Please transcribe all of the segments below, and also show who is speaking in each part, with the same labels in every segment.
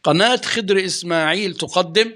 Speaker 1: قناة خضر إسماعيل تقدم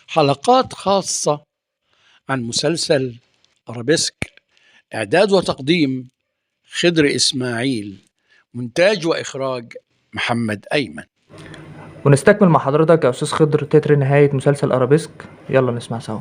Speaker 1: حلقات خاصة عن مسلسل أرابيسك. إعداد وتقديم خضر إسماعيل. مونتاج وإخراج محمد أيمن.
Speaker 2: ونستكمل مع حضرتك يا أستاذ خضر تتر نهاية مسلسل أرابيسك. يلا نسمع سوا.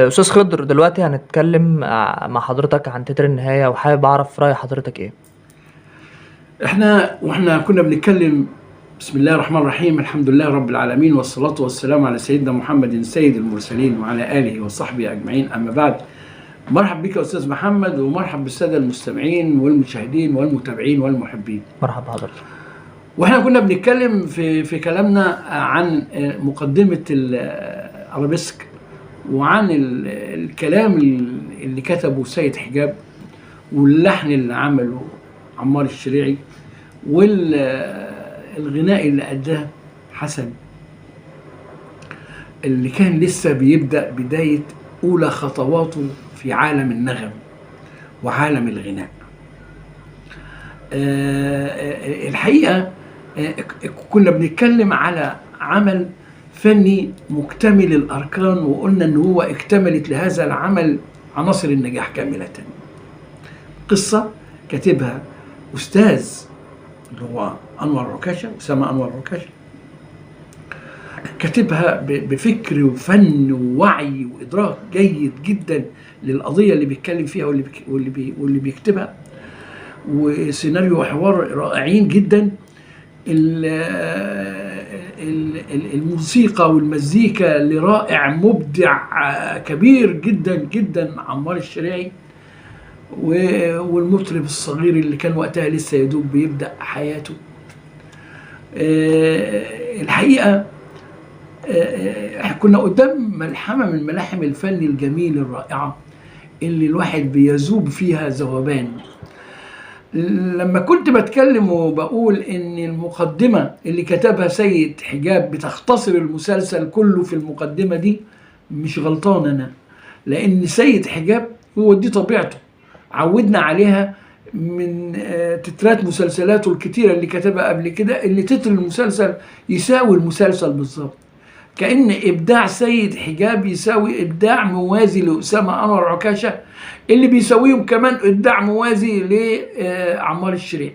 Speaker 2: أستاذ خضر، دلوقتي هنتكلم مع حضرتك عن تتر النهاية، وحابب أعرف رأي حضرتك إيه؟
Speaker 1: احنا كنا بنتكلم. بسم الله الرحمن الرحيم. الحمد لله رب العالمين، والصلاة والسلام على سيدنا محمد سيد المرسلين وعلى آله وصحبه أجمعين. أما بعد، مرحب بك يا أستاذ محمد، ومرحب بالسادة المستمعين والمشاهدين والمتابعين والمحبين.
Speaker 2: مرحبا حضرتك.
Speaker 1: واحنا كنا بنتكلم في كلامنا عن مقدمة أرابيسك، وعن الكلام اللي كتبه سيد حجاب، واللحن اللي عمله عمار الشريعي، والغناء اللي أداه حسن، اللي كان لسه بيبدأ بداية أولى خطواته في عالم النغم وعالم الغناء. الحقيقة كنا بنتكلم على عمل فني مكتمل الأركان، وقلنا أنه هو اكتملت لهذا العمل عناصر النجاح كاملة. قصة كاتبها أستاذ اللي هو أنور عكاشة، أسامة أنور عكاشة، كاتبها بفكر وفن ووعي وإدراك جيد جدا للقضية اللي بيتكلم فيها واللي بيكتبها، وسيناريو وحوار رائعين جدا. الموسيقى والمزيكا لرائع مبدع كبير جدا جدا عمار الشريعي، والمطرب الصغير اللي كان وقتها لسه يدوب بيبدأ حياته. الحقيقة كنا قدام ملحمة من ملاحم الفن الجميل الرائعة اللي الواحد بيذوب فيها ذوبان. لما كنت بتكلم وبقول ان المقدمة اللي كتبها سيد حجاب بتختصر المسلسل كله في المقدمة دي، مش غلطان انا، لان سيد حجاب هو دي طبيعته، عودنا عليها من تترات مسلسلاته الكتيرة اللي كتبها قبل كده، اللي تتر المسلسل يساوي المسلسل بالظبط، كأن إبداع سيد حجاب يساوي إبداع موازي لأسامة أنور عكاشة، اللي بيساويهم كمان إبداع موازي لعمار الشريعي.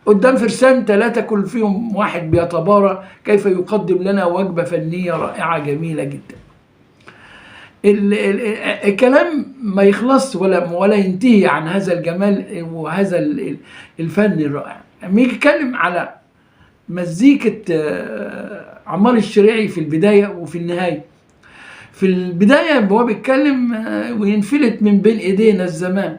Speaker 1: قدام فرسان 3 كل فيهم واحد بيتبارى كيف يقدم لنا وجبة فنية رائعة جميلة جدا. الكلام ما يخلص ولا ينتهي عن هذا الجمال وهذا الفن الرائع. لما يجي يتكلم على مزيكة عمار الشريعي في البداية وفي النهاية. في البداية هو بيتكلم وينفلت من بين ايدينا الزمان،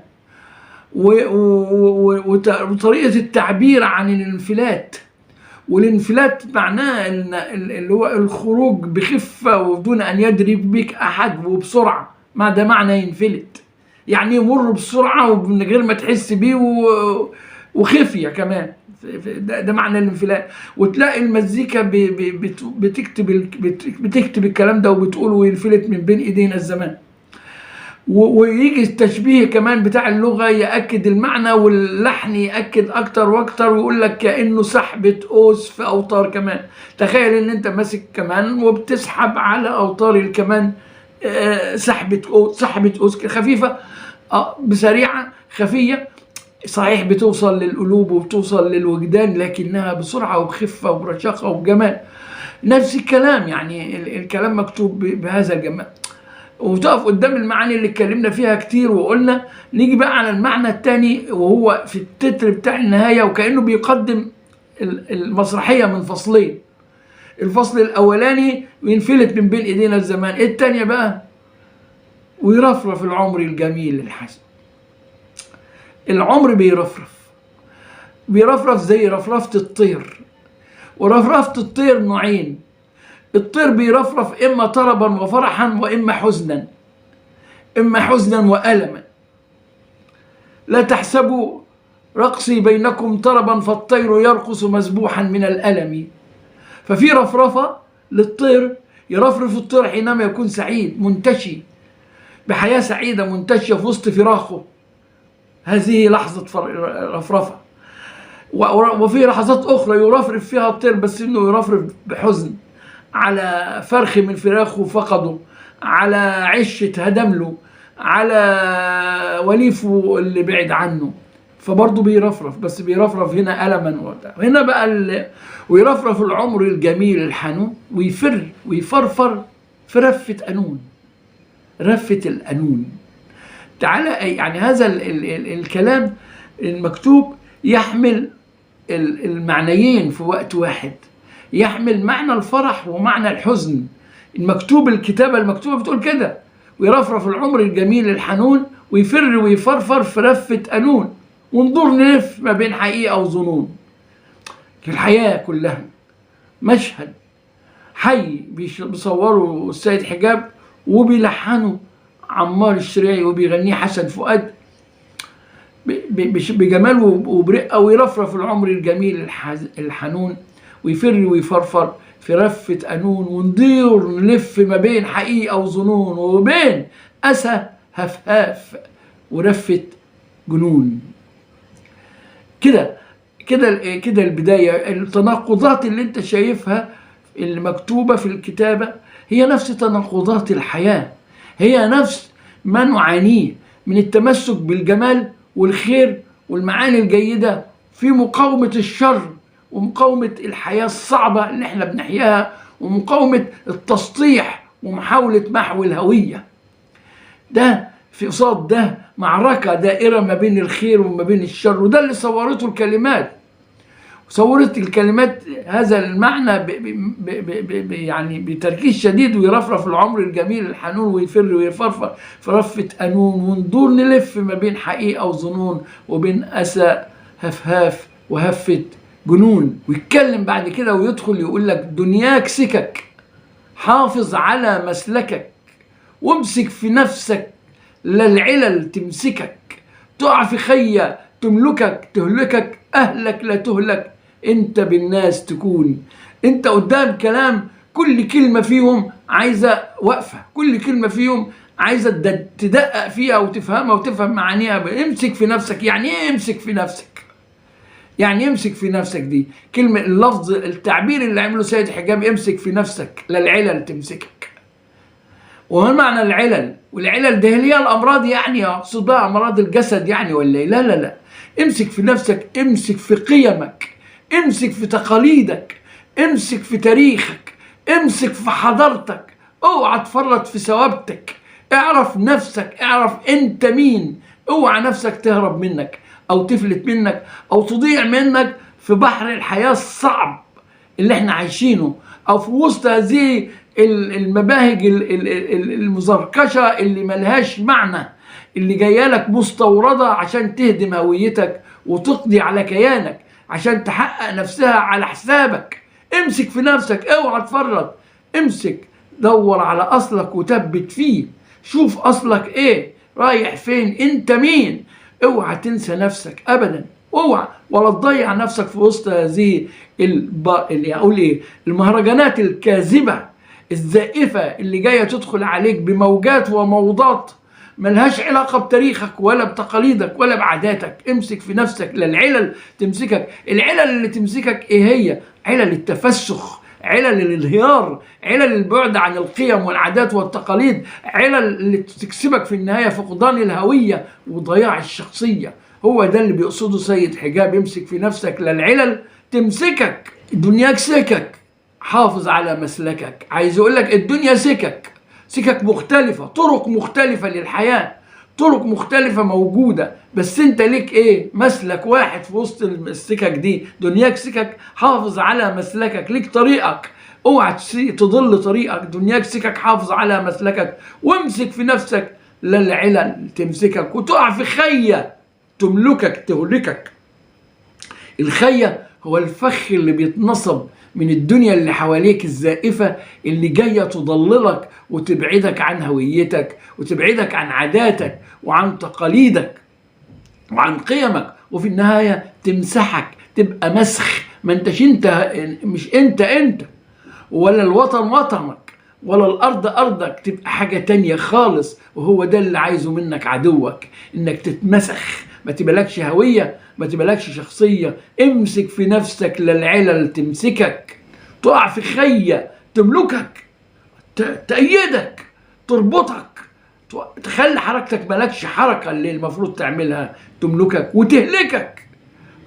Speaker 1: وطريقة التعبير عن الانفلات، والانفلات معناه اللي هو الخروج بخفة ودون ان يدري بك احد وبسرعة. ما ده معنى ينفلت، يعني يمر بسرعة ومن غير ما تحس بيه وخفية كمان، ده معنى الانفلات. وتلاقي المزيكا بتكتب الكلام ده وبتقول وينفلت من بين ايدينا الزمان. ويجي التشبيه كمان بتاع اللغة يأكد المعنى، واللحن يأكد اكتر واكتر، ويقول لك كأنه سحبة قوس في اوتار كمان. تخيل ان انت ماسك كمان وبتسحب على اوتار الكمان سحبة قوس خفيفة بسريعة خفية، صحيح بتوصل للقلوب وبتوصل للوجدان، لكنها بسرعة وبخفة وبرشاقة وبجمال. نفس الكلام، يعني الكلام مكتوب بهذا الجمال. وتقف قدام المعاني اللي اتكلمنا فيها كتير وقلنا. نيجي بقى على المعنى الثاني، وهو في التتر بتاع النهاية، وكأنه بيقدم المسرحية من فصلين. الفصل الأولاني ينفلت من بين إيدينا الزمان، الثانية بقى ويرفرف العمر الجميل الحسن. العمر بيرفرف زي رفرفة الطير، ورفرفة الطير نوعين. الطير بيرفرف إما طربا وفرحا وإما حزنا، إما حزنا وألما. لا تحسبوا رقصي بينكم طربا فالطير يرقص مسبوحا من الألم. ففي رفرفة للطير، يرفرف الطير حينما يكون سعيد منتشي بحياة سعيدة منتشية في وسط فراخه، هذه لحظة رفرفة. وفي لحظات أخرى يرفرف فيها الطير، بس إنه يرفرف بحزن على فرخ من فراخه فقده، على عشة هدم له، على وليفه اللي بعد عنه، فبرضه بيرفرف، بس بيرفرف هنا ألما. هنا بقى ويرفرف العمر الجميل الحنون، ويفر ويفرفر في رفة قانون، رفة القانون. تعالى يعني هذا الكلام المكتوب يحمل المعنيين في وقت واحد، يحمل معنى الفرح ومعنى الحزن. الكتابة المكتوبة بتقول كده، ويرفرف العمر الجميل الحنون، ويفر ويفرفر في رفة قانون، وندور نلف ما بين حقيقة وظنون. الحياة كلها مشهد حي بيصوره السيد حجاب، وبيلحنه عمار الشريعي، وبيغنيه حسن فؤاد بجمال وبرقة. ويرفرف العمر الجميل الحنون، ويفر ويفرفر في رفة قانون، وندير نلف ما بين حقيقة وظنون، وبين أسى هفهاف ورفة جنون. كده البداية. التناقضات اللي انت شايفها اللي مكتوبة في الكتابة هي نفس تناقضات الحياة، هي نفس ما نعانيه من التمسك بالجمال والخير والمعاني الجيدة في مقاومة الشر ومقاومة الحياة الصعبة اللي احنا بنحياها ومقاومة التسطيح ومحاولة محو الهوية. ده في قصاد ده معركة دائرة ما بين الخير وما بين الشر، وده اللي صورته الكلمات. صورت الكلمات هذا المعنى يعني بتركيز شديد، ويرفرف العمر الجميل الحنون ويفر ويفرفر في رفة قانون، وندور نلف ما بين حقيقة وظنون وبين أسى هفهاف وهفة جنون. ويتكلم بعد كده ويدخل يقول لك دنياك سكك، حافظ على مسلكك، وامسك في نفسك لا العلل تمسكك، تقع في خية تملكك تهلكك، أهلك لا تهلك انت بالناس تكون. انت قدام كلام كل كلمة فيهم عايزة وقفة، كل كلمة فيهم عايزة تدقق فيها وتفهمها وتفهم معانيها. امسك في نفسك، يعني ايه امسك في نفسك؟ يعني يمسك في نفسك دي كلمة، اللفظ التعبير اللي عمله سيد حجاب، امسك في نفسك لا العلل تمسكك. وما معنى العلل؟ والعلل ده هي الأمراض، يعني أقصد بقى أمراض الجسد يعني ولا إيه؟ لا لا لا، امسك في نفسك، امسك في قيمك، امسك في تقاليدك، امسك في تاريخك، امسك في حضارتك، اوعى تفرط في ثوابتك، اعرف نفسك، اعرف انت مين، اوعى نفسك تهرب منك او تفلت منك او تضيع منك في بحر الحياة الصعب اللي احنا عايشينه، او في وسط هذه المباهج المزركشة اللي ملهاش معنى، اللي جايه لك مستوردة عشان تهدم هويتك وتقضي على كيانك عشان تحقق نفسها على حسابك. امسك في نفسك، اوعى تفرط، امسك، دور على اصلك وثبت فيه، شوف اصلك ايه، رايح فين، انت مين. اوعى تنسى نفسك ابدا، اوعى ولا تضيع نفسك في وسط هذه اللي اقول ايه، المهرجانات الكاذبة الزائفة اللي جاية تدخل عليك بموجات وموضات ملهاش علاقة بتاريخك ولا بتقاليدك ولا بعاداتك. امسك في نفسك لا العلل تمسكك. العلل اللي تمسكك ايه هي؟ علل التفسخ، علل الانهيار، علل البعد عن القيم والعادات والتقاليد، علل اللي تكسبك في النهاية فقدان الهوية وضياع الشخصية. هو ده اللي بيقصده سيد حجاب، امسك في نفسك لا العلل تمسكك. دنياك سكك، حافظ على مسلكك. عايز اقول لك الدنيا سكك، سكك مختلفة، طرق مختلفة للحياة، طرق مختلفة موجودة، بس انت ليك ايه؟ مسلك واحد في وسط السكك دي. دنياك سكك، حافظ على مسلكك، ليك طريقك، اوعى تضل طريقك. دنياك سكك، حافظ على مسلكك، وامسك في نفسك لا العلل تمسكك وتقع في خية تملكك تهلكك. الخية هو الفخ اللي بيتنصب من الدنيا اللي حواليك الزائفة اللي جاية تضللك وتبعدك عن هويتك وتبعدك عن عاداتك وعن تقاليدك وعن قيمك، وفي النهاية تمسحك، تبقى مسخ. ما انتش انت، مش انت ولا الوطن وطنك ولا الأرض أرضك، تبقى حاجة تانية خالص. وهو ده اللي عايزه منك عدوك، انك تتمسخ، ما تبقالكش هوية، ما تبقالكش شخصية. امسك في نفسك لا العلل تمسكك، تقع في خية تملكك، تأيدك، تربطك، تخلي حركتك مالكش حركة اللي المفروض تعملها، تملكك وتهلكك.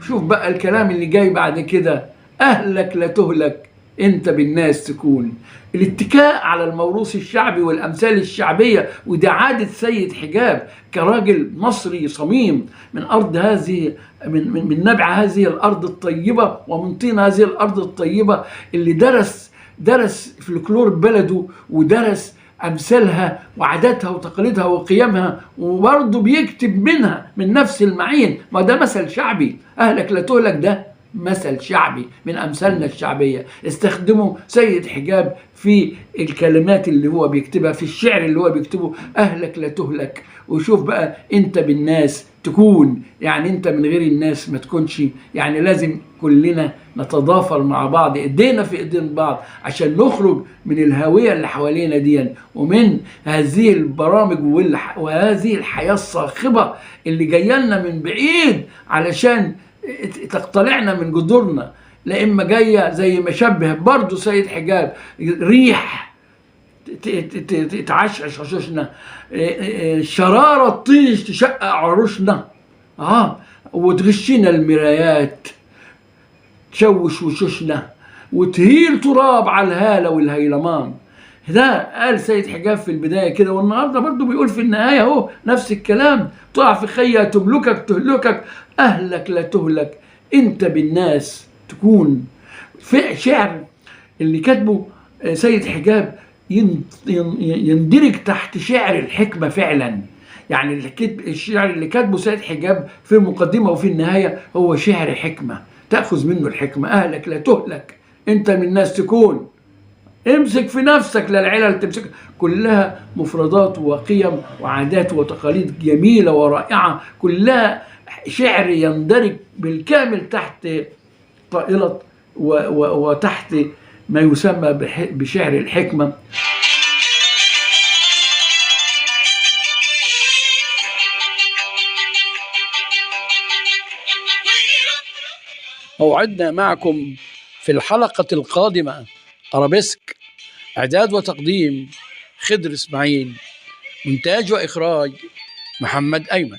Speaker 1: شوف بقى الكلام اللي جاي بعد كده، أهلك لا تهلك انت بالناس تكون. الاتكاء على الموروث الشعبي والامثال الشعبيه، وده عاده سيد حجاب كراجل مصري صميم من ارض هذه، من نبع هذه الارض الطيبه ومن طين هذه الارض الطيبه، اللي درس فلكلور بلده ودرس امثالها وعاداتها وتقاليدها وقيمها، وبرضه بيكتب منها من نفس المعين. ما ده مثل شعبي، اهلك لا تهلك، ده مثل شعبي من أمثالنا الشعبية استخدمه سيد حجاب في الكلمات اللي هو بيكتبها، في الشعر اللي هو بيكتبه، أهلك لا تهلك. وشوف بقى أنت بالناس تكون، يعني أنت من غير الناس ما تكونش. يعني لازم كلنا نتضافر مع بعض، ايدينا في ايدين بعض، عشان نخرج من الهوية اللي حوالينا دي ومن هذه البرامج وهذه الحياة الصاخبة اللي جايه لنا من بعيد علشان تقتلعنا من جذورنا. لا اما جايه زي ما شبه برضو سيد حجاب، ريح تعشعش عشوشنا، شرارة طيش تشقق عروشنا، وتغشنا المرايات، تشوش وشوشنا، وتهيل تراب على الهالة والهيلمان. ده قال سيد حجاب في البداية كده، والنهاردة برضو بيقول في النهاية هو نفس الكلام. تقع في خيا تملكك تهلكك، أهلك لا تهلك، أنت بالناس تكون. في شعر اللي كاتبه سيد حجاب يندرج تحت شعر الحكمة فعلا. يعني الشعر اللي كاتبه سيد حجاب في المقدمة وفي النهاية هو شعر حكمة، تأخذ منه الحكمة. أهلك لا تهلك، أنت من الناس تكون. امسك في نفسك لا العلل تمسك. كلها مفردات وقيم وعادات وتقاليد جميلة ورائعة، كلها شعر يندرج بالكامل تحت طائلة وتحت ما يسمى بشعر الحكمة. موعدنا معكم في الحلقة القادمة. أرابيسك، إعداد وتقديم خضر إسماعيل، مونتاج وإخراج محمد أيمن.